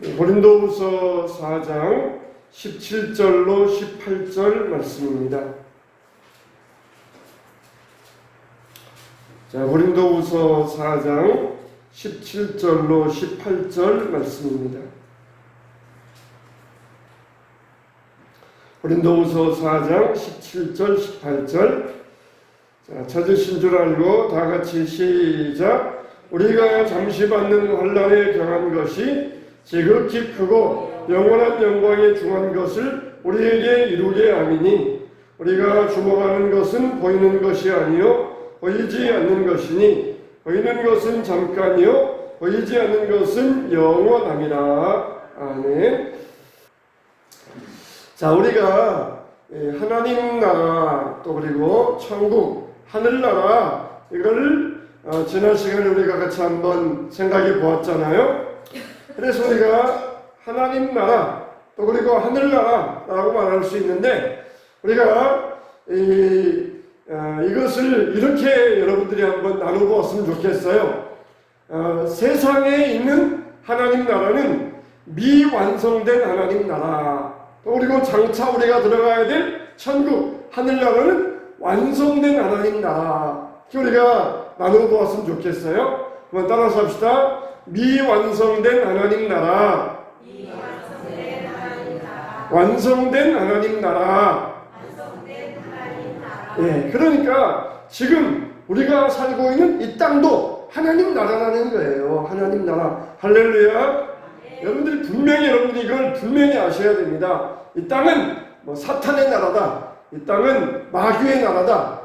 고린도후서 4장 17절로 18절 말씀입니다. 자, 고린도후서 4장 17절로 18절 말씀입니다. 고린도후서 4장 17절 18절. 자, 찾으신 줄 알고 다 같이 시작. 우리가 잠시 받는 환난에 경한 것이 지극히 크고 영원한 영광에 중한 것을 우리에게 이루게 함이니, 우리가 주목하는 것은 보이는 것이 아니요 보이지 않는 것이니, 보이는 것은 잠깐이요 보이지 않는 것은 영원함이라. 아멘. 자, 우리가 하나님 나라, 또 그리고 천국, 하늘나라, 이걸 지난 시간에 우리가 같이 한번 생각해 보았잖아요. 그래서 우리가 하나님 나라, 또 그리고 하늘나라라고 말할 수 있는데, 우리가 이것을 이렇게 여러분들이 한번 나눠보았으면 좋겠어요. 세상에 있는 하나님 나라는 미완성된 하나님 나라, 또 그리고 장차 우리가 들어가야 될 천국, 하늘나라는 완성된 하나님 나라, 우리가 나눠보았으면 좋겠어요. 한번 따라서 합시다. 미완성된 하나님 나라, 완성된 하나님 나라. 예, 그러니까 지금 우리가 살고 있는 이 땅도 하나님 나라라는 거예요. 하나님 나라. 할렐루야. 여러분들이 여러분들이 이걸 분명히 아셔야 됩니다. 이 땅은 사탄의 나라다, 이 땅은 마귀의 나라다,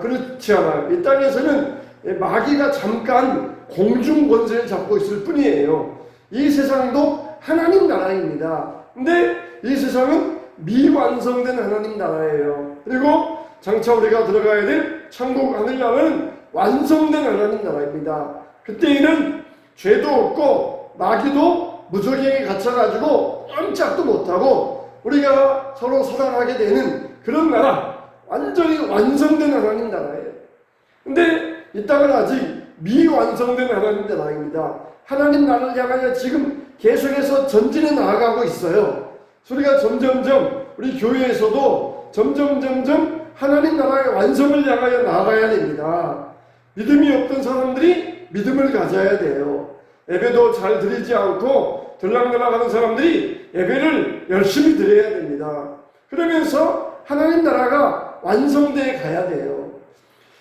그렇지 않아요. 이 땅에서는 마귀가 잠깐 공중 권세를 잡고 있을 뿐이에요. 이 세상도 하나님 나라입니다. 근데 이 세상은 미완성된 하나님 나라예요. 그리고 장차 우리가 들어가야 될 천국, 하늘나라는 완성된 하나님 나라입니다. 그때에는 죄도 없고 마귀도 무적행에 갇혀가지고 꼼짝도 못하고 우리가 서로 사랑하게 되는 그런 나라, 완전히 완성된 하나님 나라예요. 근데 이 땅은 아직 미완성된 하나님 나라입니다. 하나님 나라를 향하여 지금 계속해서 전진해 나아가고 있어요. 우리가 점점점 우리 교회에서도 점점 하나님 나라의 완성을 향하여 나아가야 됩니다. 믿음이 없던 사람들이 믿음을 가져야 돼요. 예배도 잘 드리지 않고 들락날락하는 사람들이 예배를 열심히 드려야 됩니다. 그러면서 하나님 나라가 완성되어 가야 돼요.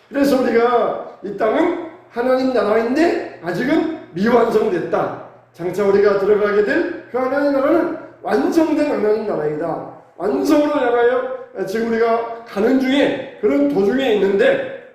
그래서 우리가 이 땅은 하나님 나라인데 아직은 미완성됐다. 장차 우리가 들어가게 될 그 하나님 나라는 완성된 하나님 나라이다. 완성으로 향하여 지금 우리가 가는 중에, 그런 도중에 있는데,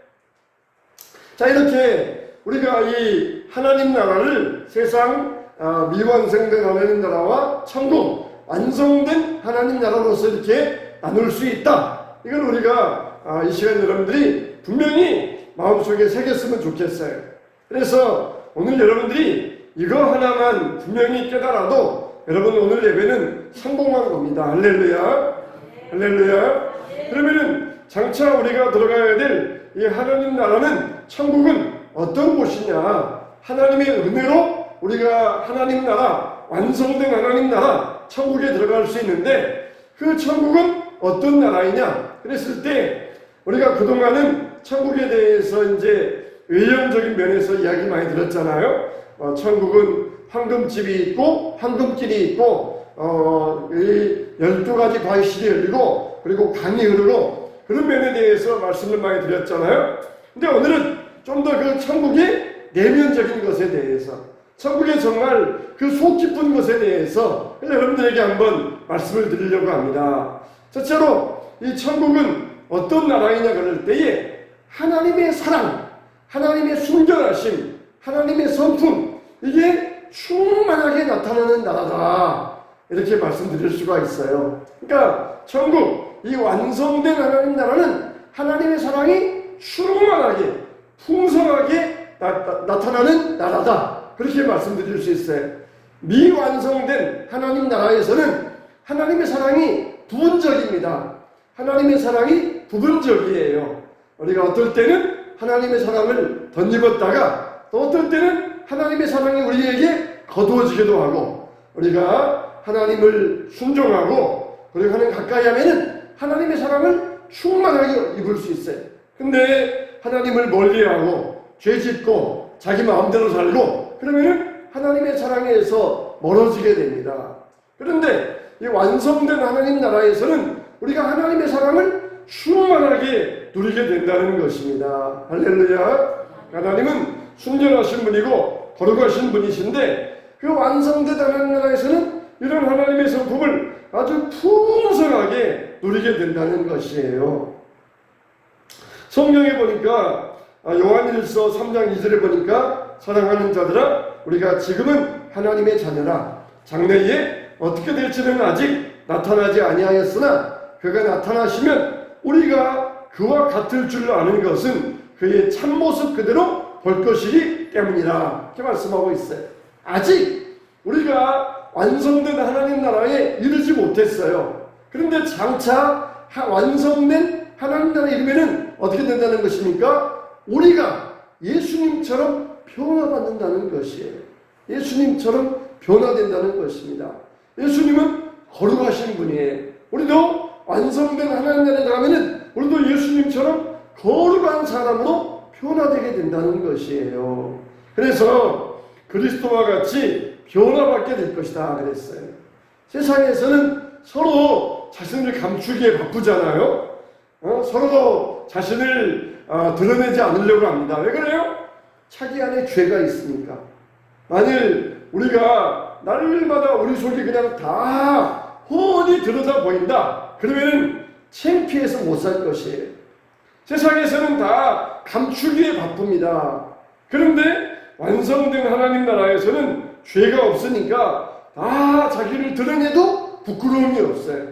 자, 이렇게 우리가 이 하나님 나라를 세상 미완성된 하나님 나라와 천국, 완성된 하나님 나라로서 이렇게 나눌 수 있다. 이걸 우리가 이 시간 여러분들이 분명히 마음속에 새겼으면 좋겠어요. 그래서 오늘 여러분들이 이거 하나만 분명히 깨달아도 여러분 오늘 예배는 성공한 겁니다. 할렐루야. 할렐루야. 그러면은 장차 우리가 들어가야 될 이 하나님 나라는, 천국은 어떤 곳이냐? 하나님의 은혜로 우리가 하나님 나라, 완성된 하나님 나라, 천국에 들어갈 수 있는데, 그 천국은 어떤 나라이냐? 그랬을 때 우리가 그동안은 천국에 대해서 이제 외형적인 면에서 이야기 많이 들었잖아요. 천국은 황금집이 있고 황금길이 있고 12가지 과실이 열리고 그리고 강이 흐르고, 그런 면에 대해서 말씀을 많이 드렸잖아요. 근데 오늘은 좀 더 그 천국의 내면적인 것에 대해서, 천국의 정말 그 속 깊은 것에 대해서 여러분들에게 한번 말씀을 드리려고 합니다. 첫째로 이 천국은 어떤 나라이냐 그럴 때에 하나님의 사랑, 하나님의 순결하심, 하나님의 성품, 이게 충만하게 나타나는 나라다, 이렇게 말씀드릴 수가 있어요. 그러니까 천국, 이 완성된 하나님 나라는 하나님의 사랑이 충만하게, 풍성하게 나타나는 나라다, 그렇게 말씀드릴 수 있어요. 미완성된 하나님 나라에서는 하나님의 사랑이 부분적입니다. 하나님의 사랑이 부분적이에요. 우리가 어떨 때는 하나님의 사랑을 덧입었다가 또 어떨 때는 하나님의 사랑이 우리에게 거두어지기도 하고, 우리가 하나님을 순종하고 그리고 하나님 가까이 하면은 하나님의 사랑을 충만하게 입을 수 있어요. 근데 하나님을 멀리하고 죄 짓고 자기 마음대로 살고 그러면은 하나님의 사랑에서 멀어지게 됩니다. 그런데 이 완성된 하나님 나라에서는 우리가 하나님의 사랑을 충만하게 누리게 된다는 것입니다. 할렐루야. 하나님은 순전하신 분이고 거룩하신 분이신데 그 완성된 하나님 나라에서는 이런 하나님의 성품을 아주 풍성하게 누리게 된다는 것이에요. 성경에 보니까 요한일서 3장 2절에 보니까 사랑하는 자들아 우리가 지금은 하나님의 자녀라 장래에 어떻게 될지는 아직 나타나지 아니하였으나 그가 나타나시면 우리가 그와 같을 줄 아는 것은 그의 참모습 그대로 볼 것이기 때문이라 이렇게 말씀하고 있어요. 아직 우리가 완성된 하나님 나라에 이르지 못했어요. 그런데 장차 완성된 하나님 나라에 이르면은 어떻게 된다는 것입니까? 우리가 예수님처럼 변화받는다는 것이에요. 예수님처럼 변화된다는 것입니다. 예수님은 거룩하신 분이에요. 우리도 완성된 하나님 나라에 들어가면은 우리도 예수님처럼 거룩한 사람으로 변화되게 된다는 것이에요. 그래서 그리스도와 같이 변화받게 될 것이다 그랬어요. 세상에서는 서로 자신을 감추기에 바쁘잖아요. 서로 자신을 드러내지 않으려고 합니다. 왜 그래요? 자기 안에 죄가 있으니까. 만일 우리가 날마다 우리 속이 그냥 다 훤히 드러나 보인다. 그러면은 창피해서 못 살 것이에요. 세상에서는 다 감추기에 바쁩니다. 그런데 완성된 하나님 나라에서는 죄가 없으니까 다 자기를 드러내도 부끄러움이 없어요.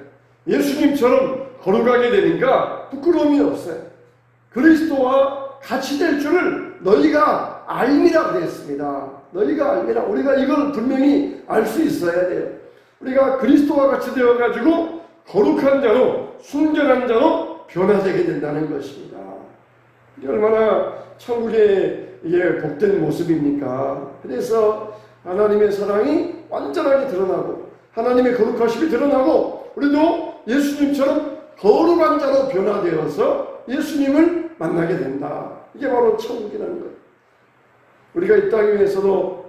예수님처럼 거룩하게 되니까 부끄러움이 없어요. 그리스도와 같이 될 줄을 너희가 알미라 그랬습니다. 너희가 알미라. 우리가 이걸 분명히 알 수 있어야 돼요. 우리가 그리스도와 같이 되어가지고 거룩한 자로 순전한 자로 변화되게 된다는 것입니다. 이게 얼마나 천국의 이게 복된 모습입니까? 그래서 하나님의 사랑이 완전하게 드러나고 하나님의 거룩하심이 드러나고 우리도 예수님처럼 거룩한 자로 변화되어서 예수님을 만나게 된다. 이게 바로 천국이라는 거예요. 우리가 이 땅 위에서도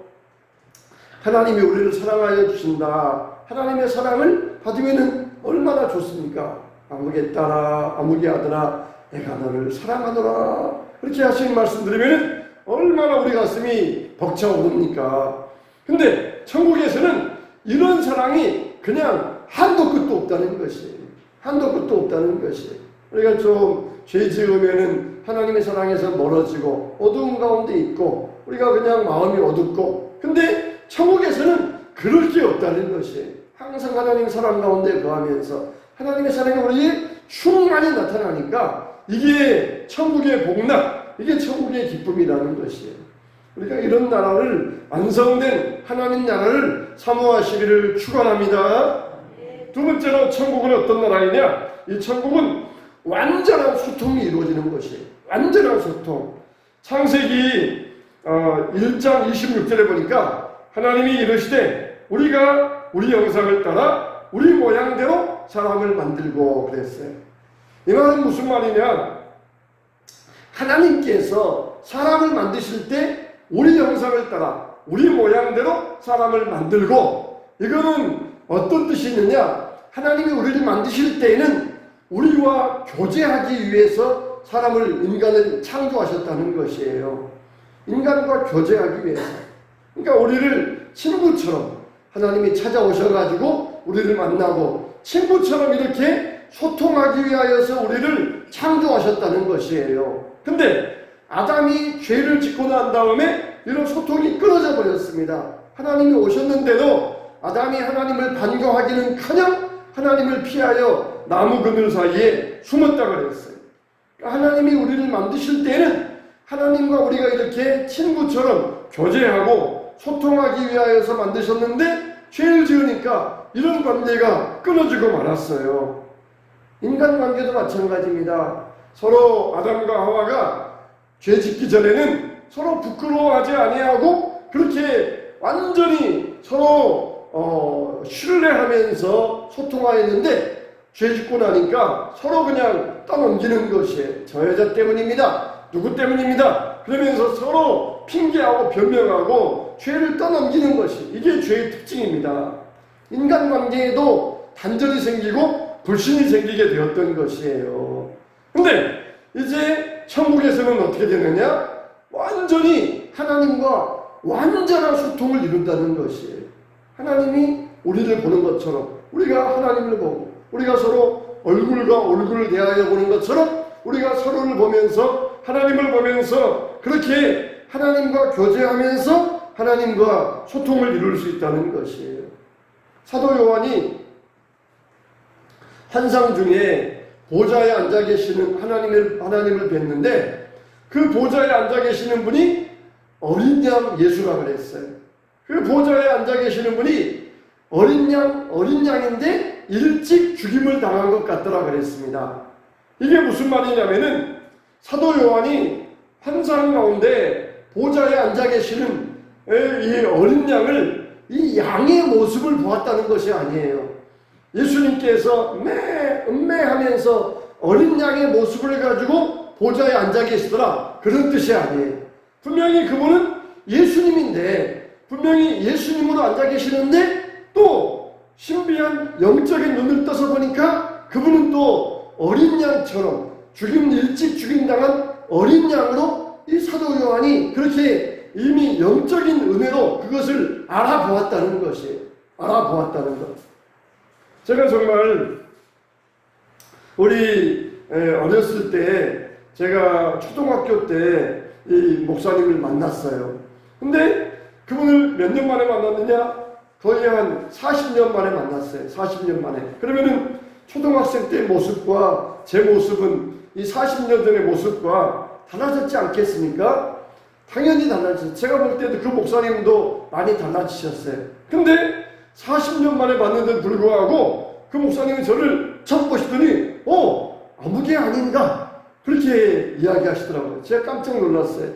하나님이 우리를 사랑하여 주신다. 하나님의 사랑을 받으면 얼마나 좋습니까? 아무개 딸아, 아무개 아들아, 내가 너를 사랑하노라. 그렇게 하시는 말씀 들으면 얼마나 우리 가슴이 벅차오릅니까? 근데 천국에서는 이런 사랑이 그냥 한도 끝도 없다는 것이에요. 한도 끝도 없다는 것이에요. 우리가 좀 죄 지으면은 하나님의 사랑에서 멀어지고 어두운 가운데 있고 우리가 그냥 마음이 어둡고 근데 천국에서는 그럴 게 없다는 것이에요. 항상 하나님의 사랑 가운데 거하면서 하나님의 사랑이 우리에게 충만히 나타나니까 이게 천국의 복락, 이게 천국의 기쁨이라는 것이에요. 우리가 이런 나라를 완성된 하나님 나라를 사모하시기를 축원합니다. 두 번째로 천국은 어떤 나라이냐? 이 천국은 완전한 소통이 이루어지는 것이에요. 완전한 소통. 창세기 1장 26절에 보니까 하나님이 이르시되 우리가 우리 형상을 따라 우리 모양대로 사람을 만들고 그랬어요. 이 말은 무슨 말이냐? 하나님께서 사람을 만드실 때 우리 형상을 따라 우리 모양대로 사람을 만들고 이거는 어떤 뜻이 있느냐? 하나님이 우리를 만드실 때에는 우리와 교제하기 위해서 사람을 인간을 창조하셨다는 것이에요. 인간과 교제하기 위해서. 그러니까 우리를 친구처럼 하나님이 찾아오셔가지고 우리를 만나고 친구처럼 이렇게 소통하기 위하여서 우리를 창조하셨다는 것이에요. 근데 아담이 죄를 짓고 난 다음에 이런 소통이 끊어져 버렸습니다. 하나님이 오셨는데도 아담이 하나님을 반겨하기는커녕 하나님을 피하여 나무 그늘 사이에 숨었다 그랬어요. 하나님이 우리를 만드실 때는 하나님과 우리가 이렇게 친구처럼 교제하고 소통하기 위하여서 만드셨는데 죄를 지으니까 이런 관계가 끊어지고 말았어요. 인간관계도 마찬가지입니다. 서로 아담과 하와가 죄 짓기 전에는 서로 부끄러워하지 아니하고 그렇게 완전히 서로 신뢰하면서 소통하였는데 죄 짓고 나니까 서로 그냥 떠넘기는 것이에요. 저 여자 때문입니다. 누구 때문입니다. 그러면서 서로 핑계하고 변명하고 죄를 떠넘기는 것이 이게 죄의 특징입니다. 인간관계에도 단절이 생기고 불신이 생기게 되었던 것이에요. 근데 이제 천국에서는 어떻게 되느냐? 완전히 하나님과 완전한 소통을 이룬다는 것이에요. 하나님이 우리를 보는 것처럼 우리가 하나님을 보고 우리가 서로 얼굴과 얼굴을 대하여 보는 것처럼 우리가 서로를 보면서 하나님을 보면서 그렇게 하나님과 교제하면서 하나님과 소통을 이룰 수 있다는 것이에요. 사도 요한이 환상 중에 보좌에 앉아 계시는 하나님을 뵀는데 그 보좌에 앉아 계시는 분이 어린 양 예수라 그랬어요. 그 보좌에 앉아 계시는 분이 어린 양인데 일찍 죽임을 당한 것 같더라 그랬습니다. 이게 무슨 말이냐면은 사도 요한이 환상 가운데 보좌에 앉아 계시는 이 어린 양을 이 양의 모습을 보았다는 것이 아니에요. 예수님께서 음매하면서 어린 양의 모습을 가지고 보좌에 앉아 계시더라 그런 뜻이 아니에요. 분명히 그분은 예수님인데 분명히 예수님으로 앉아 계시는데 또 신비한 영적인 눈을 떠서 보니까 그분은 또 어린 양처럼 일찍 죽임당한 어린 양으로 이 사도 요한이 그렇게 이미 영적인 은혜로 그것을 알아보았다는 것이에요. 알아보았다는 것. 제가 정말 우리 어렸을 때 제가 초등학교 때 이 목사님을 만났어요. 근데 그분을 몇 년 만에 만났느냐? 거의 한 40년 만에 만났어요. 40년 만에. 그러면은 초등학생 때 모습과 제 모습은 이 40년 전의 모습과 달라졌지 않겠습니까? 당연히 달라졌어요. 제가 볼 때도 그 목사님도 많이 달라지셨어요. 근데 40년 만에 봤는데도 불구하고 그 목사님이 저를 처음 보시더니 아무개 아닌가? 그렇게 이야기하시더라고요. 제가 깜짝 놀랐어요.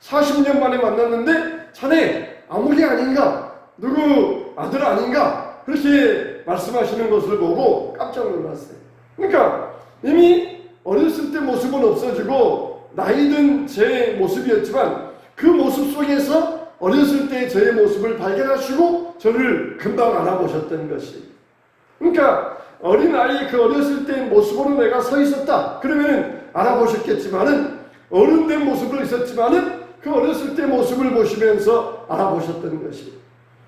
40년 만에 만났는데 자네 아무개 아닌가? 누구 아들 아닌가? 그렇게 말씀하시는 것을 보고 깜짝 놀랐어요. 그러니까 이미 어렸을 때 모습은 없어지고 나이든 제 모습이었지만 그 모습 속에서 어렸을 때 제 모습을 발견하시고 저를 금방 알아보셨던 것이. 그러니까 어린아이 그 어렸을 때 모습으로 내가 서 있었다. 그러면 알아보셨겠지만은 어른된 모습으로 있었지만은 그 어렸을 때 모습을 보시면서 알아보셨던 것이.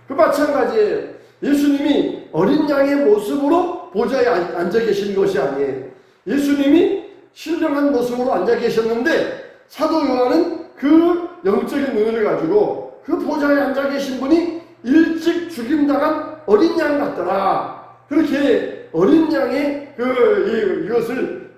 그 마찬가지예요. 예수님이 어린 양의 모습으로 보좌에 앉아 계신 것이 아니에요. 예수님이 신령한 모습으로 앉아 계셨는데 사도 요한은 그 영적인 눈을 가지고 그 보좌에 앉아 계신 분이 일찍 죽임당한 어린 양 같더라. 그렇게 어린 양의 이것을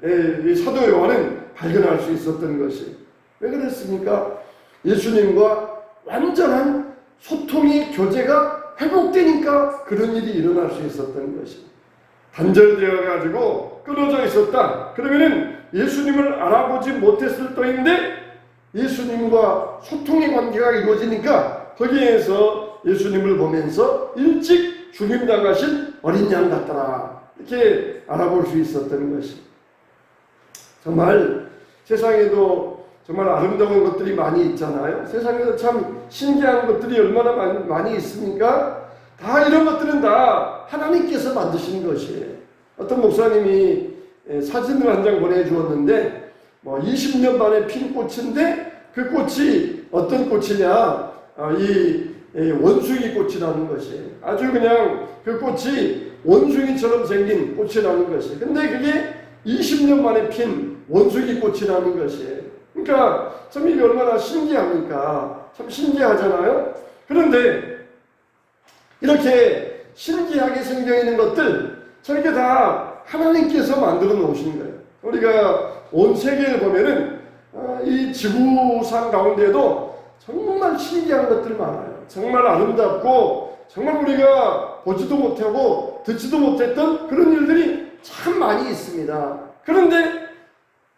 사도 요한은 발견할 수 있었던 것이. 왜 그랬습니까? 예수님과 완전한 소통의 교제가 회복되니까 그런 일이 일어날 수 있었던 것이. 단절되어 가지고 끊어져 있었다. 그러면은 예수님을 알아보지 못했을 터인데 예수님과 소통의 관계가 이루어지니까 거기에서 예수님을 보면서 일찍 죽임당하신 어린 양 같더라. 이렇게 알아볼 수 있었던 것이. 정말 세상에도 정말 아름다운 것들이 많이 있잖아요. 세상에서 참 신기한 것들이 얼마나 많이 있습니까? 다 이런 것들은 다 하나님께서 만드신 것이에요. 어떤 목사님이 사진을 한 장 보내주었는데 20년 만에 핀 꽃인데 그 꽃이 어떤 꽃이냐? 이 원숭이 꽃이라는 것이에요. 아주 그냥 그 꽃이 원숭이처럼 생긴 꽃이라는 것이에요. 근데 그게 20년 만에 핀 원숭이 꽃이라는 것이에요. 그러니까 참 이게 얼마나 신기합니까? 참 신기하잖아요. 그런데 이렇게 신기하게 생겨 있는 것들 저렇게 다 하나님께서 만들어 놓으신 거예요. 우리가 온 세계를 보면은 이 지구상 가운데도 정말 신기한 것들 많아요. 정말 아름답고 정말 우리가 보지도 못하고 듣지도 못했던 그런 일들이 참 많이 있습니다. 그런데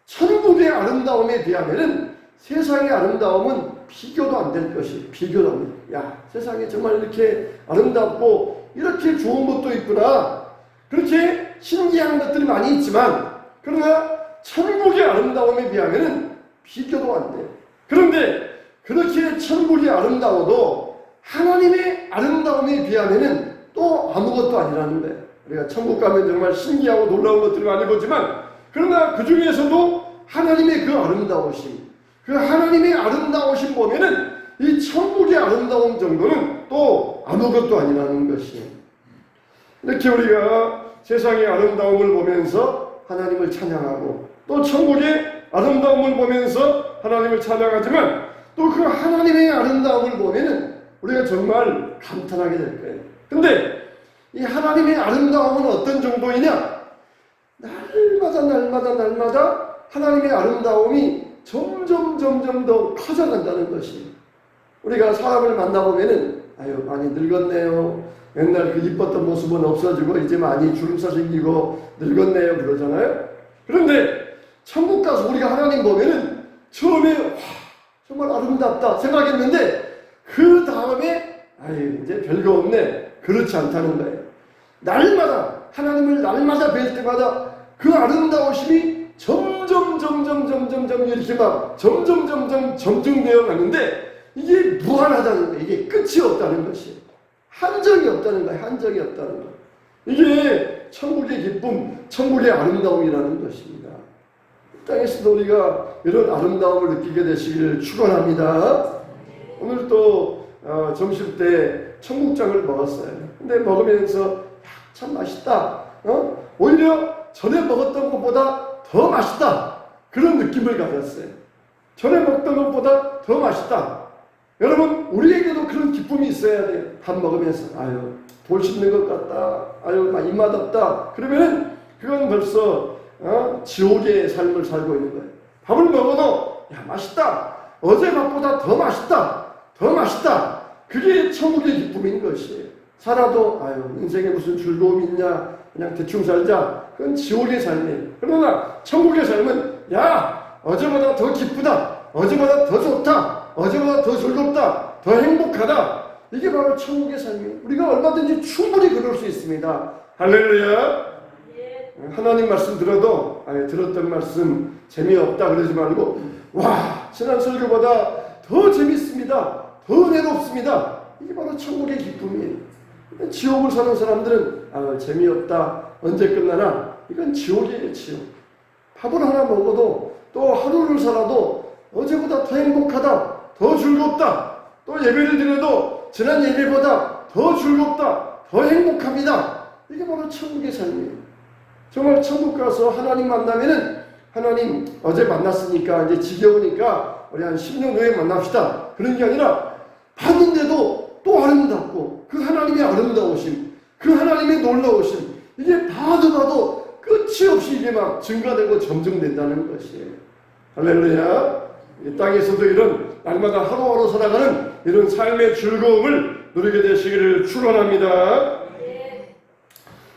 천국의 아름다움에 비하면은 세상의 아름다움은 비교도 안 될 것이 비교도 안 돼. 야, 세상에 정말 이렇게 아름답고 이렇게 좋은 것도 있구나. 그렇게 신기한 것들이 많이 있지만 그러나 천국의 아름다움에 비하면은 비교도 안 돼. 그런데 그렇게 천국이 아름다워도 하나님의 아름다움에 비하면은 또 아무것도 아니라는 거예요. 우리가 천국 가면 정말 신기하고 놀라운 것들을 많이 보지만 그러나 그 중에서도 하나님의 그 아름다우심, 그 하나님의 아름다우심 보면은 이 천국의 아름다움 정도는 또 아무것도 아니라는 것이. 이렇게 우리가 세상의 아름다움을 보면서 하나님을 찬양하고 또 천국의 아름다움을 보면서 하나님을 찬양하지만 또 그 하나님의 아름다움을 보면은 우리가 정말 감탄하게 될 거예요. 근데 이 하나님의 아름다움은 어떤 정도이냐? 날마다 하나님의 아름다움이 점점 더 커져간다는 것이. 우리가 사람을 만나보면은 아유 많이 늙었네요. 맨날 그 이뻤던 모습은 없어지고 이제 많이 주름살 생기고 늙었네요 그러잖아요. 그런데 천국 가서 우리가 하나님 보면은 처음에 와, 정말 아름답다 생각했는데 그 다음에 아유 이제 별거 없네. 그렇지 않다는 거예요. 날마다 하나님을 날마다 뵐 때마다 그 아름다우심이 점점 이렇게 막 점점 점증되어 가는데 이게 무한하다는 거예요. 이게 끝이 없다는 것이. 한정이 없다는 거예요. 한정이 없다는 거. 이게 천국의 기쁨, 천국의 아름다움이라는 것입니다. 땅에서도 우리가 이런 아름다움을 느끼게 되시기를 축원합니다. 오늘 또 점심 때 청국장을 먹었어요. 근데 먹으면서 참 맛있다. 오히려 전에 먹었던 것보다 더 맛있다. 그런 느낌을 가졌어요. 전에 먹던 것보다 더 맛있다. 여러분 우리에게도 그런 기쁨이 있어야 돼요. 밥 먹으면서 아유 돌 씹는 것 같다. 아유 입맛 없다. 그러면은 그건 벌써 지옥의 삶을 살고 있는 거예요. 밥을 먹어도 야 맛있다. 어제 밥보다 더 맛있다. 더 맛있다. 그게 천국의 기쁨인 것이에요. 살아도 아유 인생에 무슨 즐거움이 있냐. 그냥 대충 살자. 그건 지옥의 삶이에요. 그러나 천국의 삶은 야 어제보다 더 기쁘다. 어제보다 더 좋다. 어제보다 더 즐겁다. 더 행복하다. 이게 바로 천국의 삶이에요. 우리가 얼마든지 충분히 그럴 수 있습니다. 할렐루야. 하나님 말씀 들어도 들었던 말씀 재미없다 그러지 말고 와 지난 설교보다 더 재밌습니다. 더 은혜롭습니다. 이게 바로 천국의 기쁨이에요. 지옥을 사는 사람들은 재미없다. 언제 끝나나? 이건 지옥이에요. 지옥. 밥을 하나 먹어도 또 하루를 살아도 어제보다 더 행복하다. 더 즐겁다. 또 예배를 드려도 지난 예배보다 더 즐겁다. 더 행복합니다. 이게 바로 천국의 삶이에요. 정말 천국 가서 하나님 만나면은 하나님 어제 만났으니까 이제 지겨우니까 우리 한 10년 후에 만납시다. 그런 게 아니라 봤는데도 또 아름답고 그 하나님의 아름다우심, 그 하나님의 놀라우심 이게 봐도 끝이 없이 이게 막 증가되고 점증된다는 것이에요. 할렐루야. 이 땅에서도 이런 날마다 하루하루 살아가는 이런 삶의 즐거움을 누리게 되시기를 축원합니다.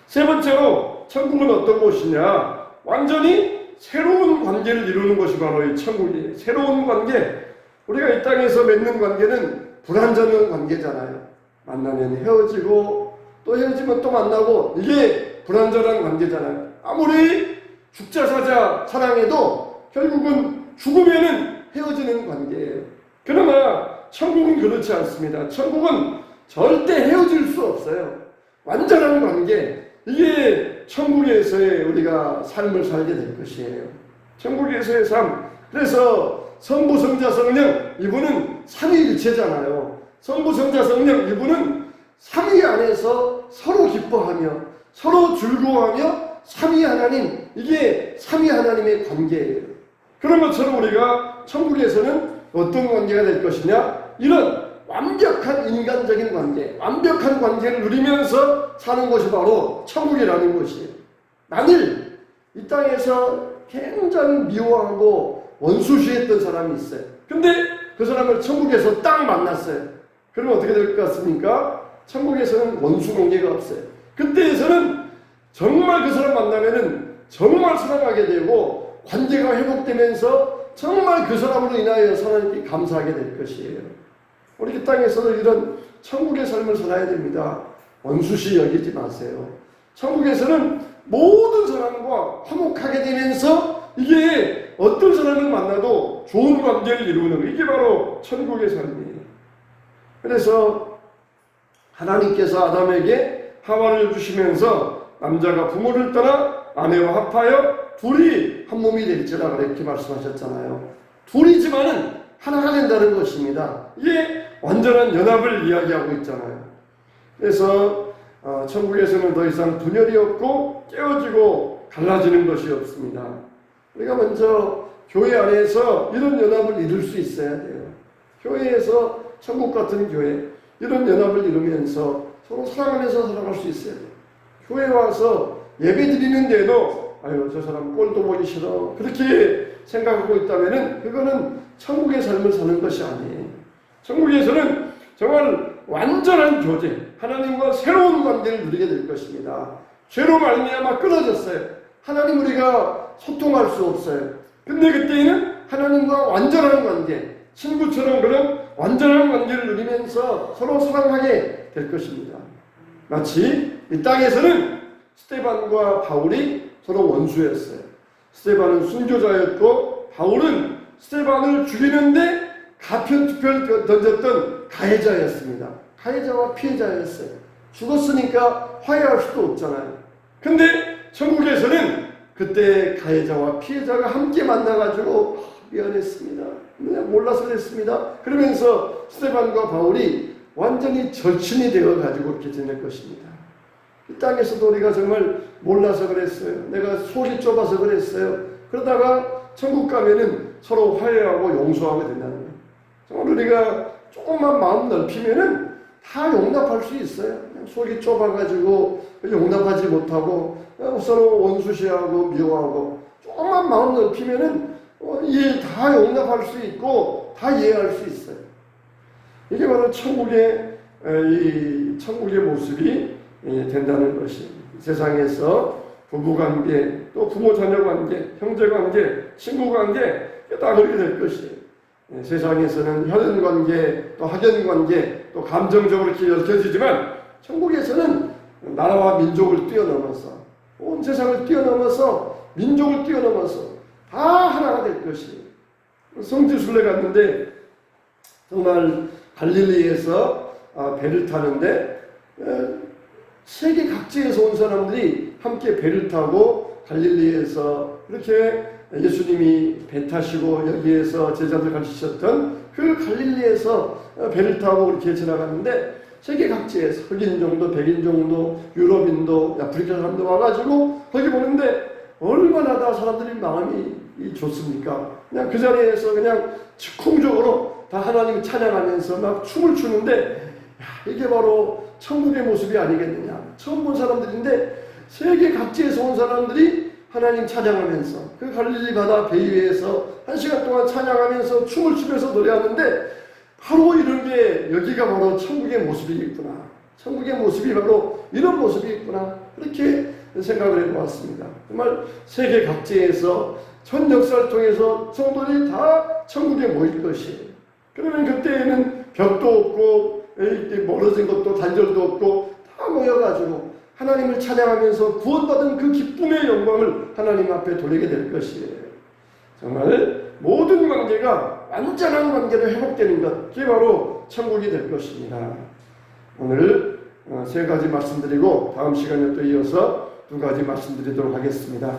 세 번째로 천국은 어떤 곳이냐? 완전히 새로운 관계를 이루는 것이 바로 이 천국이에요. 새로운 관계. 우리가 이 땅에서 맺는 관계는 불완전한 관계잖아요. 만나면 헤어지고 또 헤어지면 또 만나고 이게 불완전한 관계잖아요. 아무리 죽자 사자 사랑해도 결국은 죽으면은 헤어지는 관계예요. 그러나 천국은 그렇지 않습니다. 천국은 절대 헤어질 수 없어요. 완전한 관계. 이게 천국에서의 우리가 삶을 살게 될 것이에요. 천국에서의 삶. 그래서 성부, 성자, 성령 이분은 삼위일체잖아요. 성부, 성자, 성령 이분은 삼위 안에서 서로 기뻐하며 서로 즐거워하며 삼위 하나님 이게 삼위 하나님의 관계예요. 그런 것처럼 우리가 천국에서는 어떤 관계가 될 것이냐? 이런 완벽한 인간적인 관계, 완벽한 관계를 누리면서 사는 것이 바로 천국이라는 것이에요. 만일 이 땅에서 굉장히 미워하고 원수시했던 사람이 있어요. 근데 그 사람을 천국에서 딱 만났어요. 그러면 어떻게 될 것 같습니까? 천국에서는 원수 관계가 없어요. 그때에서는 정말 그 사람 만나면은 정말 사랑하게 되고 관계가 회복되면서 정말 그 사람으로 인하여 하나님께 감사하게 될 것이에요. 우리 이 땅에서도 이런 천국의 삶을 살아야 됩니다. 원수시 여기지 마세요. 천국에서는 모든 사람과 화목하게 되면서 이게 어떤 사람을 만나도 좋은 관계를 이루는 이게 바로 천국의 삶이에요. 그래서 하나님께서 아담에게 하와를 주시면서 남자가 부모를 떠나 아내와 합하여 둘이 한 몸이 될지라 그렇게 말씀하셨잖아요. 둘이지만은 하나가 된다는 것입니다. 이게 완전한 연합을 이야기하고 있잖아요. 그래서 천국에서는 더 이상 분열이 없고 깨어지고 갈라지는 것이 없습니다. 우리가 먼저 교회 안에서 이런 연합을 이룰 수 있어야 돼요. 교회에서 천국 같은 교회 이런 연합을 이루면서 서로 사랑하면서 살아갈 수 있어야 돼요. 교회 와서 예배 드리는데도 아유 저 사람 꼴도 보기 싫어 그렇게 생각하고 있다면은 그거는 천국의 삶을 사는 것이 아니에요. 천국에서는 정말 완전한 교제, 하나님과 새로운 관계를 누리게 될 것입니다. 죄로 말미암아 끊어졌어요. 하나님 우리가 소통할 수 없어요. 근데 그때에는 하나님과 완전한 관계, 친구처럼 그런 완전한 관계를 누리면서 서로 사랑하게 될 것입니다. 마치 이 땅에서는 스데반과 바울이 서로 원수였어요. 스데반은 순교자였고 바울은 스데반을 죽이는데 가편투표를 던졌던 가해자였습니다. 가해자와 피해자였어요. 죽었으니까 화해할 수도 없잖아요. 근데 천국에서는 그때 가해자와 피해자가 함께 만나가지고 미안했습니다. 몰라서 그랬습니다. 그러면서 스데반과 바울이 완전히 절친이 되어가지고 이렇게 지낼 것입니다. 이 땅에서도 우리가 정말 몰라서 그랬어요. 내가 속이 좁아서 그랬어요. 그러다가 천국 가면은 서로 화해하고 용서하게 된다는 거예요. 정말 우리가 조금만 마음 넓히면은 다 용납할 수 있어요. 그냥 속이 좁아가지고 용납하지 못하고 서로 원수시하고 미워하고 조금만 마음 넓히면은 이해 다 용납할 수 있고 다 이해할 수 있어요. 이게 바로 천국의 모습이 된다는 것이 세상에서 부부관계, 또 부모자녀관계, 형제관계, 친구관계 다 그렇게 될 것이에요. 세상에서는 혈연관계, 또 학연관계, 또 감정적으로 이렇게 얽혀지지만 천국에서는 나라와 민족을 뛰어넘어서 온 세상을 뛰어넘어서 민족을 뛰어넘어서 다 하나가 될 것이에요. 성지순례 갔는데 정말 갈릴리에서 배를 타는데 세계 각지에서 온 사람들이 함께 배를 타고 갈릴리에서 이렇게 예수님이 배 타시고 여기에서 제자들 가르치셨던 그 갈릴리에서 배를 타고 이렇게 지나갔는데 세계 각지에서 흑인종도 백인종도 유럽인도 아프리카 사람도 와가지고 거기 보는데 얼마나 다 사람들이 마음이 좋습니까? 그냥 그 자리에서 그냥 즉흥적으로 다 하나님을 찬양하면서 막 춤을 추는데 이게 바로 천국의 모습이 아니겠느냐. 처음 본 사람들인데 세계 각지에서 온 사람들이 하나님 찬양하면서 그 갈릴리 바다 배 위에서 1시간 동안 찬양하면서 춤을 추면서 노래하는데 바로 이런 게 여기가 바로 천국의 모습이겠구나. 천국의 모습이 바로 이런 모습이겠구나. 그렇게 생각을 해보았습니다. 정말 세계 각지에서 전 역사를 통해서 성도들이 다 천국에 모일 것이에요. 그러면 그때에는 벽도 없고 멀어진 것도 단절도 없고 다 모여가지고 하나님을 찬양하면서 구원받은 그 기쁨의 영광을 하나님 앞에 돌리게 될 것이에요. 정말 모든 관계가 완전한 관계로 회복되는 것, 그게 바로 천국이 될 것입니다. 오늘 3가지 말씀드리고 다음 시간에 또 이어서 2가지 말씀드리도록 하겠습니다.